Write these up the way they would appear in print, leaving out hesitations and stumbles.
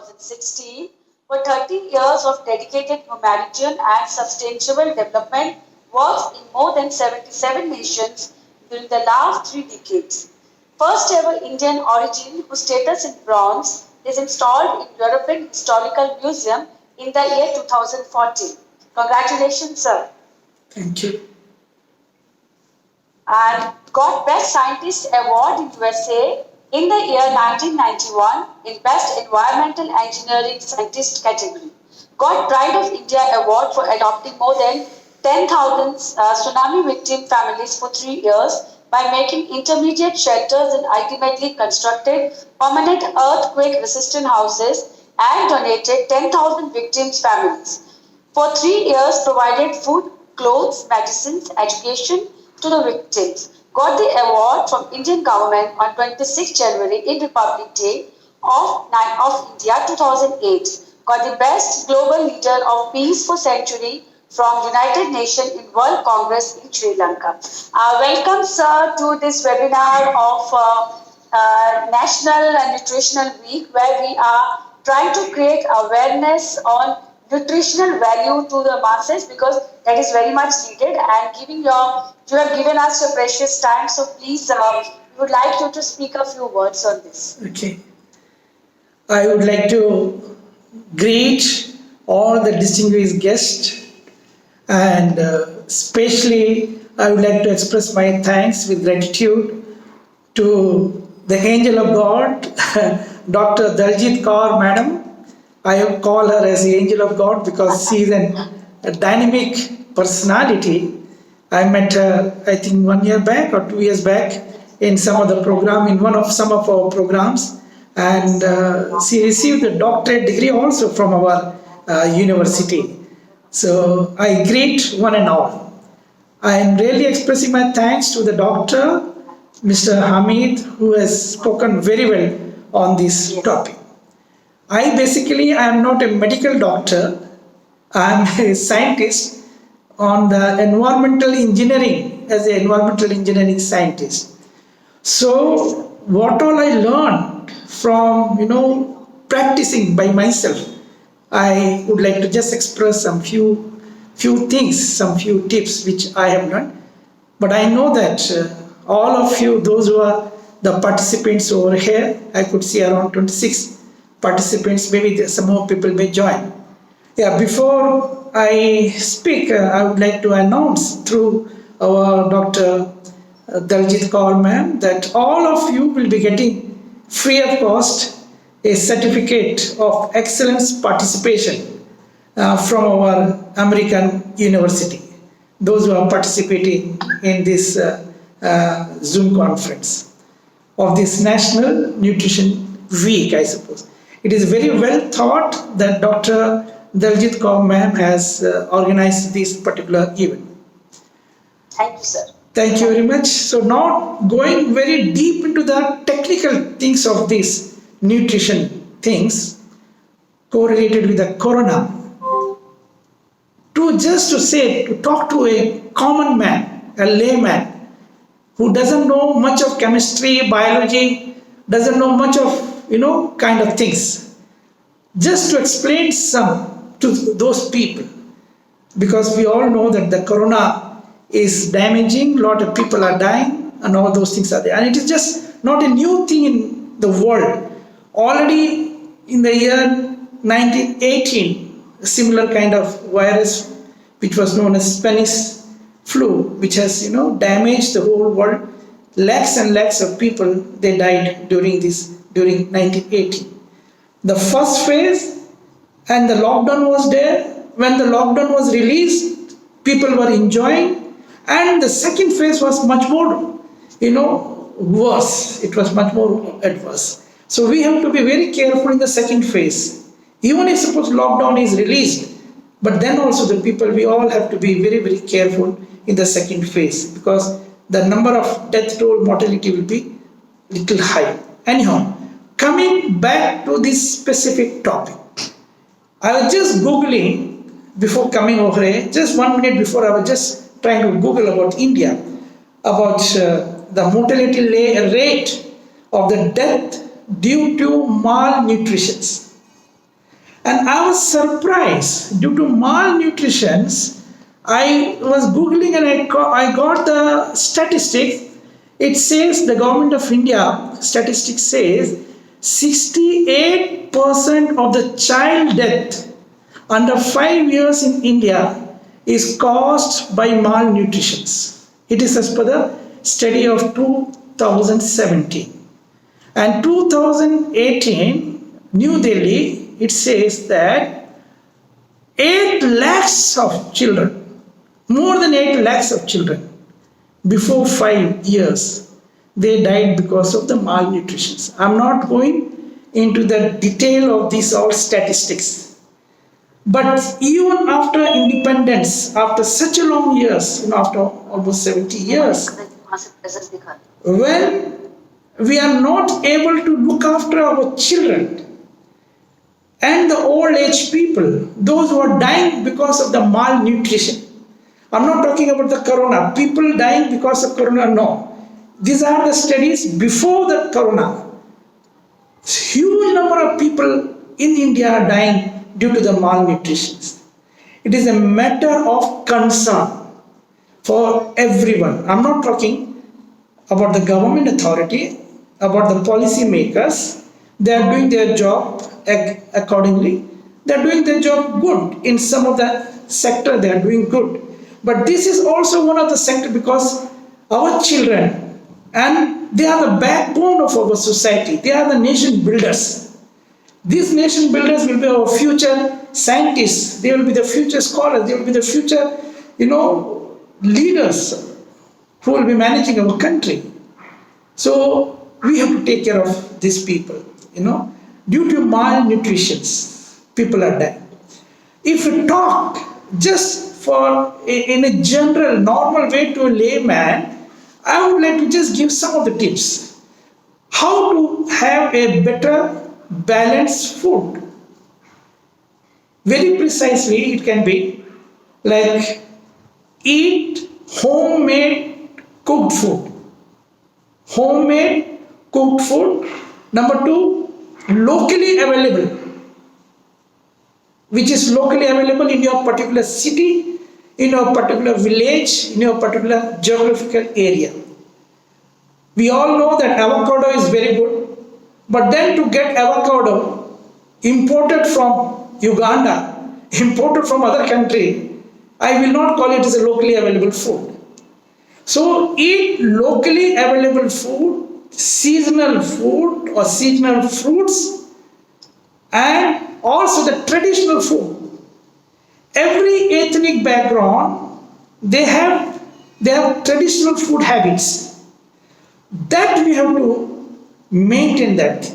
2016 for 30 years of dedicated humanitarian and sustainable development works in more than 77 nations during the last 3 decades. First ever Indian origin whose status in bronze is installed in European Historical Museum in the year 2014. Congratulations, sir. Thank you. And got Best Scientist Award in USA in the year 1991 in Best Environmental Engineering Scientist category. Got Pride of India Award for adopting more than 10,000 tsunami victim families for 3 years by making intermediate shelters and ultimately constructed permanent earthquake resistant houses and donated 10,000 victims' families. For 3 years, provided food, clothes, medicines, education to the victims. Got the award from Indian government on 26 January in Republic Day of India 2008. Got the best global leader of peace for century from United Nations in World Congress in Sri Lanka. Welcome, sir, to this webinar of National Nutritional Week, where we are trying to create awareness on nutritional value to the masses, because that is very much needed, and you have given us your precious time, so please we would like you to speak a few words on this. Okay. I would like to greet all the distinguished guests, and especially I would like to express my thanks with gratitude to the angel of God, Dr. Daljit Kaur Madam. I call her as the angel of God because she is a dynamic personality. I met her, I think, 1 year back or 2 years back in some of the program, in one of some of our programs, and she received a doctorate degree also from our university. So I greet one and all. I am really expressing my thanks to the doctor, Mr. Hamid, who has spoken very well on this topic. I am not a medical doctor. I am a scientist on the environmental engineering, as an environmental engineering scientist. So what all I learned from practicing by myself, I would like to just express some few things, some few tips which I have learned. But I know that all of you, those who are the participants over here, I could see around 26 participants, maybe some more people may join. Yeah, before I speak, I would like to announce through our Dr. Daljit Kaur ma'am that all of you will be getting free of cost a certificate of excellence participation from our American university, those who are participating in this Zoom conference of this National Nutrition Week, I suppose. It is very well thought that Dr. Daljit Kaur ma'am has organized this particular event. Thank you, sir. Thank you very much. So now going very deep into the technical things of these nutrition things correlated with the corona. To talk to a common man, a layman, who doesn't know much of chemistry, biology, doesn't know much of kind of things, just to explain some to those people, because we all know that the corona is damaging, a lot of people are dying, and all those things are there, and it is just not a new thing in the world. Already in the year 1918, a similar kind of virus, which was known as Spanish flu, which has damaged the whole world. Lakhs and lakhs of people, they died during 1980. The first phase, and the lockdown was there. When the lockdown was released, people were enjoying, and the second phase was much more, worse. It was much more adverse. So we have to be very careful in the second phase. Even if suppose lockdown is released, but then also the people, we all have to be very, very careful in the second phase, because the number of death toll mortality will be little high. Anyhow, coming back to this specific topic, I was just Googling before coming over here, just 1 minute before I was just trying to Google about India, about the mortality rate of the death due to malnutrition. And I was surprised due to malnutrition. I was Googling and I got the statistics. It says the government of India statistics says 68% of the child death under 5 years in India is caused by malnutrition. It is as per the study of 2017. And 2018, New Delhi, it says that 8 lakhs of children, more than 8 lakhs of children, before 5 years, they died because of the malnutrition. I'm not going into the detail of these all statistics. But even after independence, after such a long years, after almost 70 years, when we are not able to look after our children and the old age people, those who are dying because of the malnutrition. I'm not talking about the corona. People dying because of corona, no. These are the studies before the corona. Huge number of people in India are dying due to the malnutrition. It is a matter of concern for everyone. I'm not talking about the government authority, about the policy makers. They are doing their job accordingly. They are doing their job good. In some of the sector, they are doing good. But this is also one of the sector because our children, and they are the backbone of our society. They are the nation builders. These nation builders will be our future scientists. They will be the future scholars. They will be the future, leaders who will be managing our country. So we have to take care of these people. Due to malnutrition, people are dying. If we talk just in a general, normal way to a layman, I would like to just give some of the tips. How to have a better balanced food. Very precisely, it can be like eat homemade cooked food. Homemade cooked food. Number 2, locally available, which is locally available in your particular city, in your particular village, in your particular geographical area. We all know that avocado is very good, but then to get avocado imported from Uganda, imported from other country, I will not call it as a locally available food. So eat locally available food, seasonal food or seasonal fruits, and also the traditional food. Every ethnic background, they have traditional food habits. That we have to maintain that,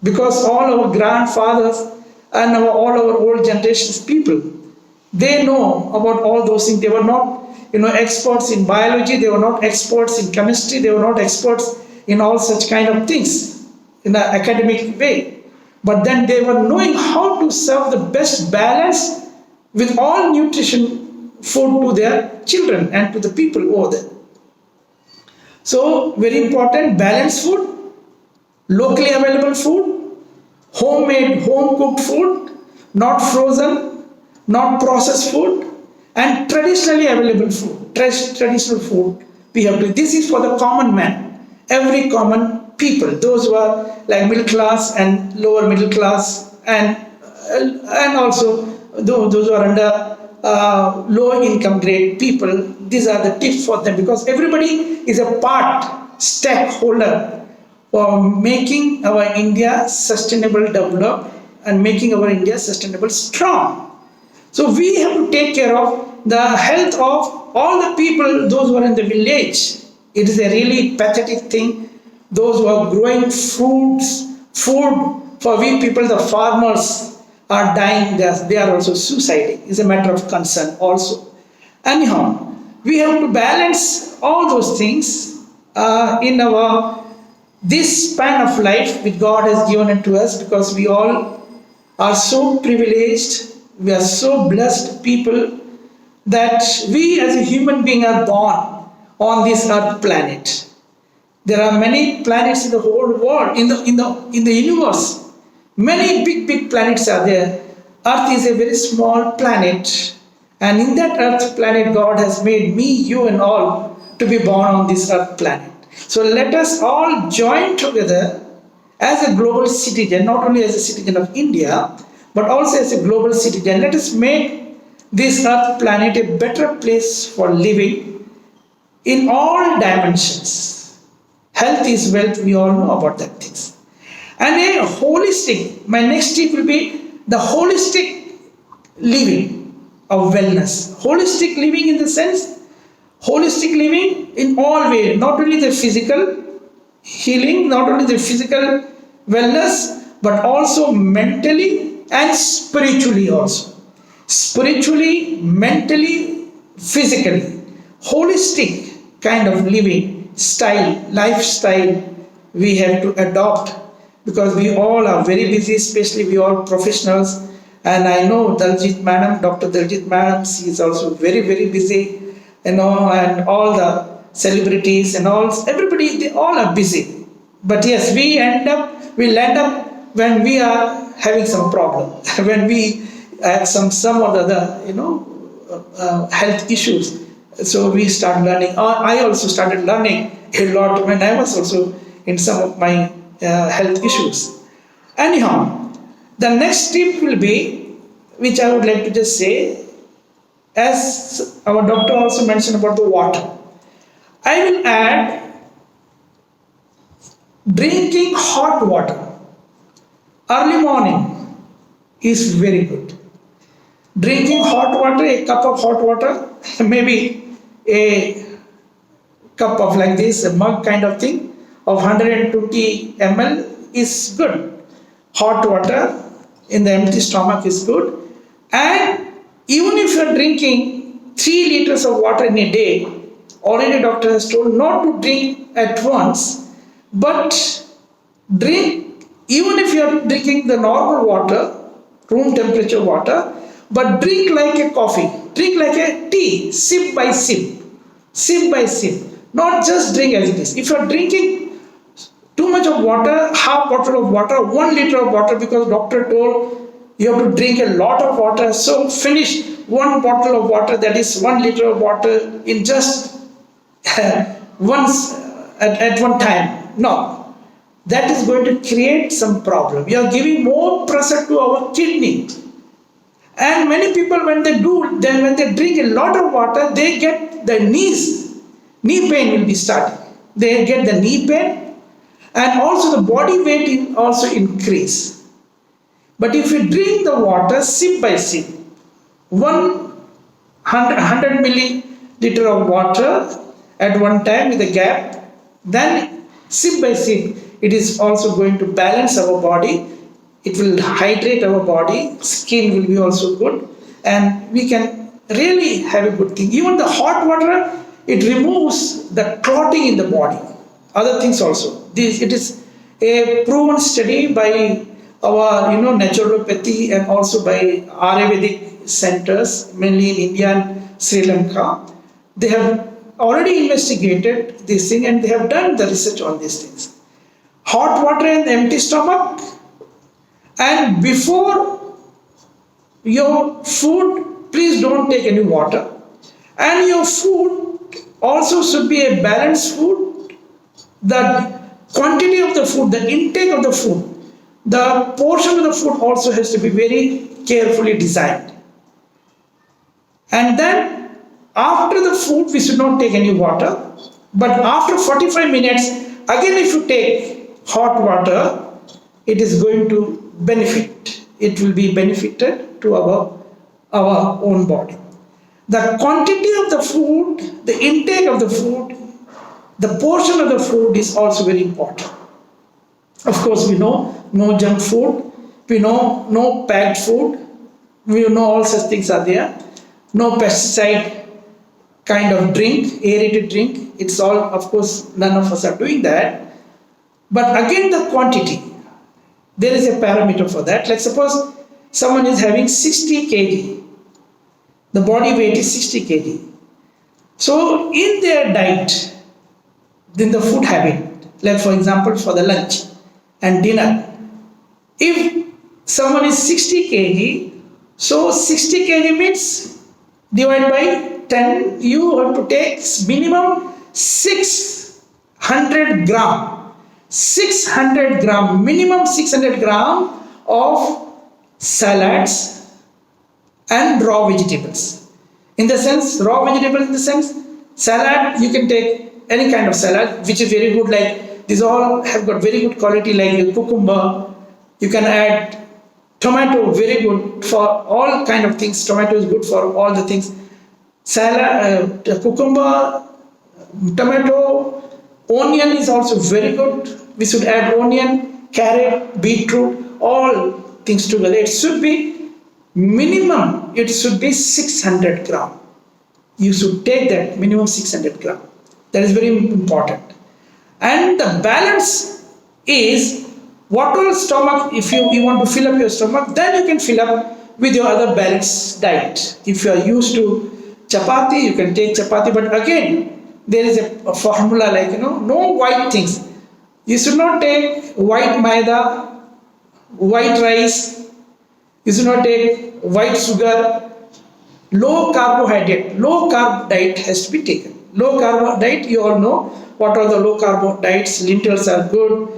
because all our grandfathers and all our old generations people, they know about all those things. They were not experts in biology, they were not experts in chemistry, they were not experts in all such kind of things in an academic way. But then they were knowing how to serve the best balance with all nutrition food to their children and to the people over there. So very important, balanced food, locally available food, homemade, home cooked food, not frozen, not processed food, and traditionally available food, traditional food we have to. This is for the common man, every common people, those who are like middle class and lower middle class, and also those who are under low income grade people. These are the tips for them, because everybody is a stakeholder for making our India sustainable develop and making our India sustainable strong. So we have to take care of the health of all the people, those who are in the village. It is a really pathetic thing. Those who are growing food for we people, the farmers, are dying. They are also suiciding. It's a matter of concern also. Anyhow, we have to balance all those things in this span of life which God has given it to us, because we all are so privileged. We are so blessed people that we as a human being are born on this earth planet. There are many planets in the whole world, in the universe. Many big planets are there. Earth is a very small planet, and in that Earth planet, God has made me, you, and all to be born on this Earth planet. So let us all join together as a global citizen, not only as a citizen of India, but also as a global citizen. Let us make this Earth planet a better place for living in all dimensions. Health is wealth, we all know about that things. And a holistic, my next tip will be the holistic living of wellness. Holistic living in the sense, holistic living in all ways, not only the physical healing, not only the physical wellness, but also mentally and spiritually also. Spiritually, mentally, physically. Holistic kind of living style, lifestyle we have to adopt, because we all are very busy, especially we all professionals. And I know Daljit Madam, Dr. Daljit Madam, she is also very, very busy, and all the celebrities and all, everybody, they all are busy. But yes, we land up when we are having some problem, when we have some or the other, health issues. So we start learning. I also started learning a lot when I was also in some of my health issues. Anyhow, the next tip will be, which I would like to just say, as our doctor also mentioned about the water, I will add drinking hot water early morning is very good. Drinking hot water, a cup of hot water, maybe a cup of like this, a mug kind of thing of 120 ml is good. Hot water in the empty stomach is good. And even if you are drinking 3 liters of water in a day, already doctor has told not to drink at once, but drink, even if you are drinking the normal water, room temperature water, but drink like a coffee, drink like a tea, sip by sip, not just drink as it is. If you are drinking too much of water, half bottle of water, 1 liter of water, because doctor told you have to drink a lot of water, so finish 1 bottle of water, that is 1 liter of water in just once at one time. No, that is going to create some problem. You are giving more pressure to our kidney. And many people, when they drink a lot of water, they get the knee pain will be starting. They get the knee pain, and also the body weight will also increase. But if you drink the water sip by sip, 100 milliliter of water at one time with a gap, then sip by sip, it is also going to balance our body. It will hydrate our body, skin will be also good, and we can really have a good thing. Even the hot water, it removes the clotting in the body. Other things also. It is a proven study by our naturopathy and also by Ayurvedic centers, mainly in India and Sri Lanka. They have already investigated this thing and they have done the research on these things. Hot water in the empty stomach, and before your food, please don't take any water. And your food also should be a balanced food. The quantity of the food, the intake of the food, the portion of the food also has to be very carefully designed. And then after the food, we should not take any water. But after 45 minutes, again if you take hot water, it is going to benefit. It will be benefited to our own body. The quantity of the food, the intake of the food, the portion of the food is also very important. Of course, we know no junk food, we know no packed food, we know all such things are there. No pesticide kind of drink, aerated drink. It's all, of course, none of us are doing that. But again, the quantity. There is a parameter for that. Let's suppose someone is having 60 kg. The body weight is 60 kg. So in their diet, in the food habit, like for example for the lunch and dinner, if someone is 60 kg, So 60 kg means divide by 10, you have to take minimum 600 gram. 600 gram, minimum 600 gram of salads and raw vegetables. In the sense, raw vegetables in the sense, salad, you can take any kind of salad, which is very good, like these all have got very good quality, like cucumber. You can add tomato, very good for all kind of things. Tomato is good for all the things. Salad, cucumber, tomato, onion is also very good. We should add onion, carrot, beetroot, all things together. It should be minimum, it should be 600 gram. You should take that minimum 600 gram. That is very important. And the balance is what will stomach, if you want to fill up your stomach, then you can fill up with your other balanced diet. If you are used to chapati, you can take chapati, but again, there is a formula like, no white things. You should not take white maida, white rice, you should not take white sugar. Low carbohydrate, low carb diet has to be taken. Low carb diet, you all know what are the low carb diets. Lentils are good,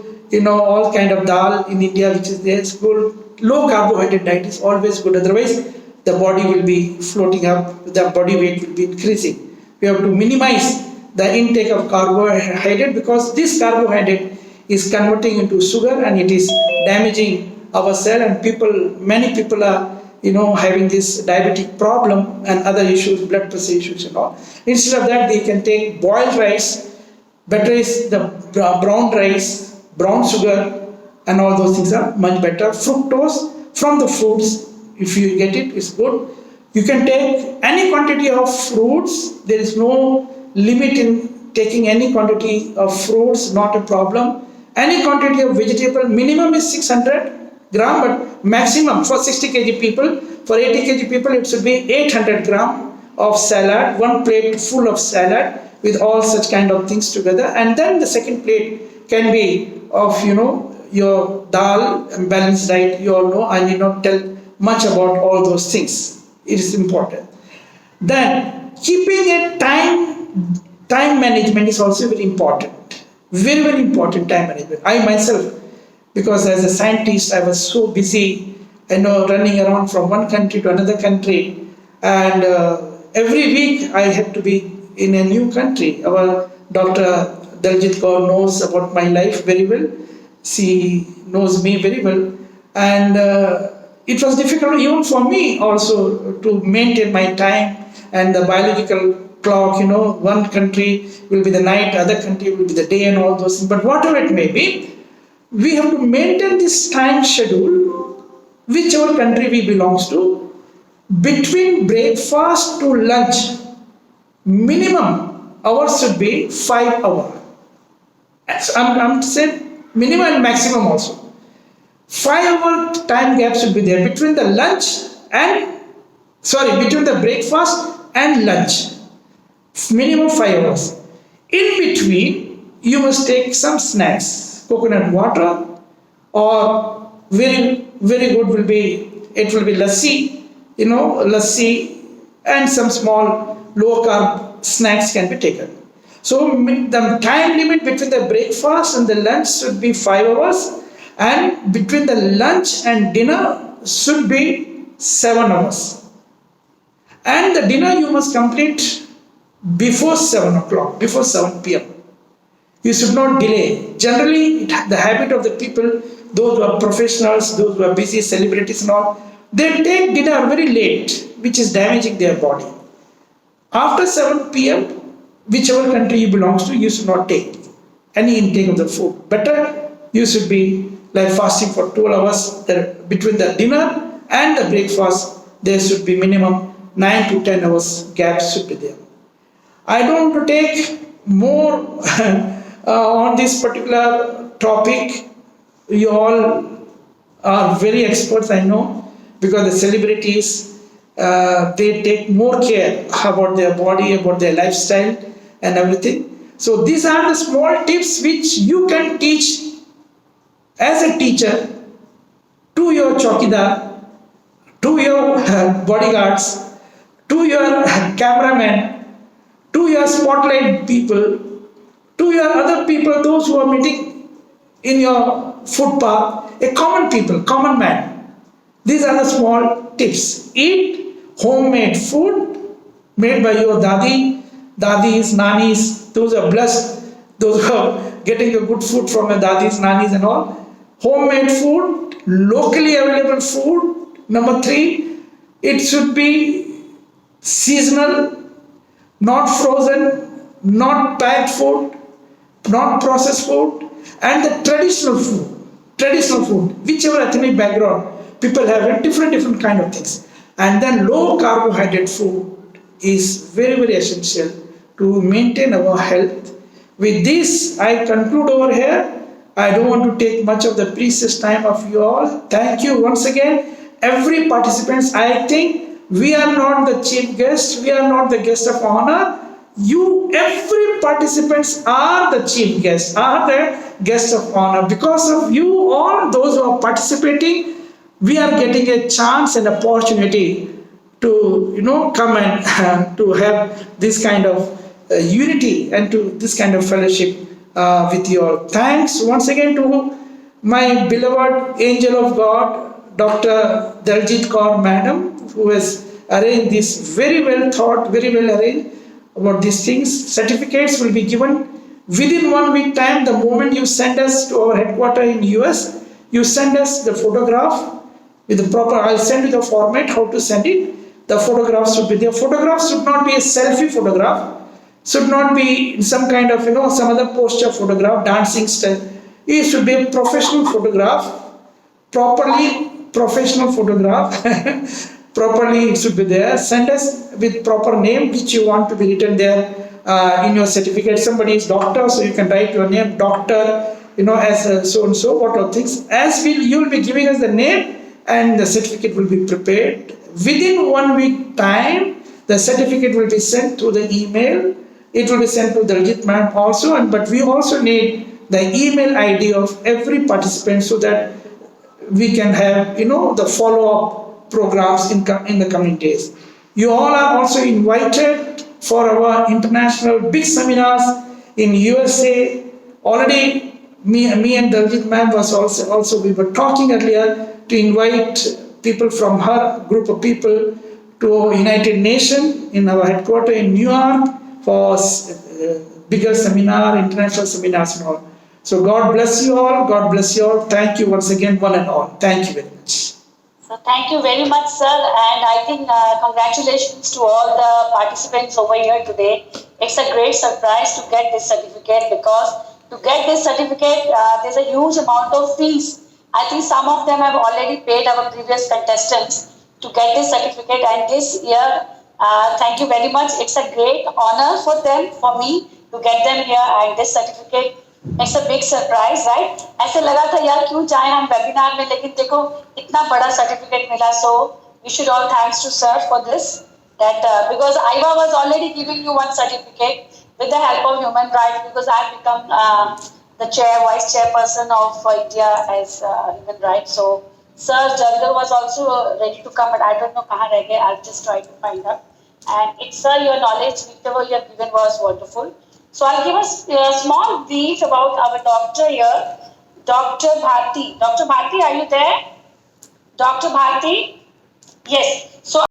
all kind of dal in India which is there is good. Low carbohydrate diet is always good, otherwise the body will be floating up, the body weight will be increasing. We have to minimize the intake of carbohydrate because this carbohydrate is converting into sugar and it is damaging our cell, and many people are having this diabetic problem and other issues, blood pressure issues and all. Instead of that, they can take boiled rice. Better is the brown rice, brown sugar, and all those things are much better. Fructose from the fruits, if you get it, is good. You can take any quantity of fruits. There is no limit in taking any quantity of fruits, not a problem. Any quantity of vegetable, minimum is 600 gram, but maximum for 60 kg people, for 80 kg people, it should be 800 gram of salad, one plate full of salad with all such kind of things together. And then the second plate can be of, your dal and balanced diet. You all know, I need not tell much about all those things. It is important. Then keeping a time management is also very important. Very, very important, time management. I myself, because as a scientist, I was so busy, running around from one country to another country, and every week I had to be in a new country. Our Dr. Daljit Kaur knows about my life very well. She knows me very well, and it was difficult even for me also to maintain my time and the biological clock. One country will be the night, other country will be the day, and all those things. But whatever it may be, we have to maintain this time schedule, whichever country we belongs to, between breakfast to lunch. Minimum hours should be 5 hours. I'm saying minimum and maximum also. 5 hour time gap should be there between the between the breakfast and lunch. Minimum 5 hours. In between, you must take some snacks, coconut water, or very, very good will be lassi, lassi, and some small low carb snacks can be taken. So the time limit between the breakfast and the lunch should be 5 hours, and between the lunch and dinner should be 7 hours. And the dinner you must complete before 7 o'clock, before 7 p.m. You should not delay. Generally, the habit of the people, those who are professionals, those who are busy, celebrities and all, they take dinner very late, which is damaging their body. After 7 p.m., whichever country you belong to, you should not take any intake of the food. Better, you should be like fasting for 12 hours. Between the dinner and the breakfast, there should be minimum 9 to 10 hours gap should be there. I don't want to take more on this particular topic. You all are very experts, I know, because the celebrities, they take more care about their body, about their lifestyle and everything. So these are the small tips which you can teach as a teacher to your chowkidar, to your bodyguards, to your cameramen, to your spotlight people, to your other people, those who are meeting in your footpath, a common people, common man. These are the small tips. Eat homemade food made by your dadis, nanis. Those are blessed. Those who are getting a good food from your dadis, nanis, and all. Homemade food, locally available food. Number three, it should be seasonal, not frozen, not packed food, not processed food, and the traditional food, whichever ethnic background people have, a different kind of things. And then low carbohydrate food is very essential to maintain our health. With this, I conclude over here. I don't want to take much of the precious time of you all. Thank you once again, every participants. I think we are not the chief guest, we are not the guest of honor. You, every participants are the chief guests, are the guests of honor. Because of you all, those who are participating, we are getting a chance and opportunity to come and to have this kind of unity and to this kind of fellowship with you all. Thanks once again to my beloved angel of God, Dr. Daljit Kaur Madam, who has arranged this very well thought, very well arranged about these things. Certificates will be given within 1 week time. The moment you send us to our headquarters in US, you send us the photograph with the proper, I'll send you the format, how to send it. The photographs should be there. Photographs should not be a selfie photograph, should not be in some kind of, some other posture photograph, dancing style. It should be a professional photograph, properly professional photograph. Properly it should be there. Send us with proper name which you want to be written there in your certificate. Somebody is doctor, so you can write your name, doctor, as so and so, what are things. As you will be giving us the name, and the certificate will be prepared. Within 1 week time, the certificate will be sent through the email. It will be sent to Daljit ma'am also, but we also need the email ID of every participant so that we can have the follow-up programs in the coming days. You all are also invited for our international big seminars in USA. Already me and Daljit ma'am was also we were talking earlier to invite people from her group of people to United Nations in our headquarters in New York for bigger seminar, international seminars and all. So God bless you all. God bless you all. Thank you once again, one and all. Thank you very much. So thank you very much, sir. And I think congratulations to all the participants over here today. It's a great surprise to get this certificate, because to get this certificate, there's a huge amount of fees. I think some of them have already paid our previous contestants to get this certificate. And this year, thank you very much. It's a great honor for them, for me, to get them here. And this certificate, it's a big surprise, right? ऐसे लगा था यार क्यों जाए हम webinar में, लेकिन देखो इतना बड़ा सर्टिफिकेट मिला. So we should all thanks to sir for this. That because IVA was already giving you one certificate with the help of human rights, because I've become the vice chairperson of India as human rights. So Sir Jargal was also ready to come, but I don't know kahan reh gaye. I'll just try to find out. And it's sir, your knowledge, whatever you have given was wonderful. So I'll give us a small brief about our doctor here, Dr. Bharti. Dr. Bharti, are you there? Dr. Bharti? Yes. So